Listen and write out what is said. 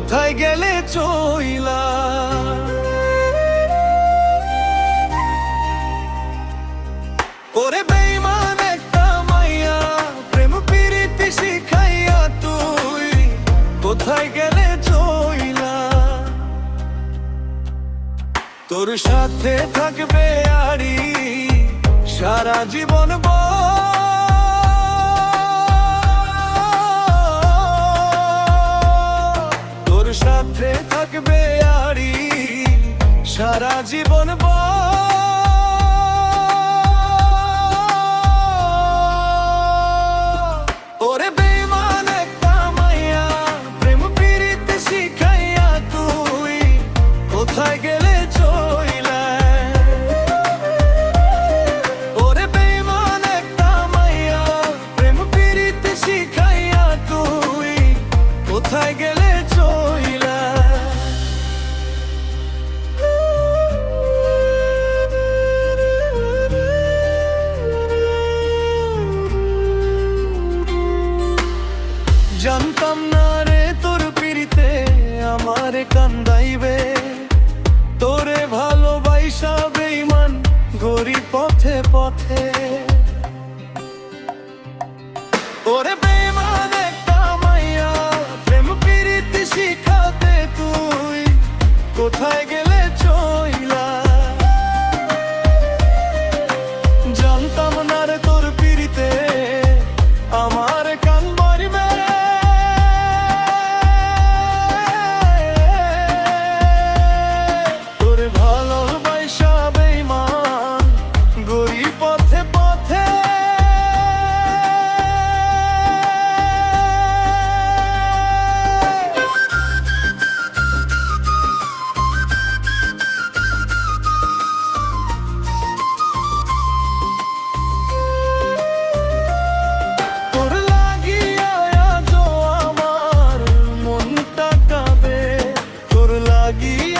কোথায় গেলে চইলা। ওরে বেঈমান একটা মাইয়া, প্রেম প্রীতি শিখাইয়া তুই কোথায় গেলে চইলা। তোর সাথে থাকবে আরি সারা জীবন, তোর সাথে থাকবে আরি সারা জীবন। ওরে বেঈমান একটা মাইয়া, প্রেম প্রীতি শিখাইয়া তুই কোথায় গেলে চইলা। ওরে বেঈমান একটা মাইয়া, প্রেম প্রীতি শিখাইয়া তুই কোথায় গেলে চইলা। জানতাম না রে তোর পিড়িতে আমারে কান্দাইবে, তোরে ভালোবাসা বেঈমান গরি পথে পথে। ওরে বেঈমান একটা মাইয়া, প্রেম প্রীতি শিখাতে তুই কোথায় গেলে চইলা। জানতাম না রে তোর পিড়িতে আমার কান বাড়িবে, তোরে ভালোবাসা বেঈমান গরি পথে পথে। তোর লাগিয়া আজও আমার মনটা কাঁদে, তোর লাগিয়া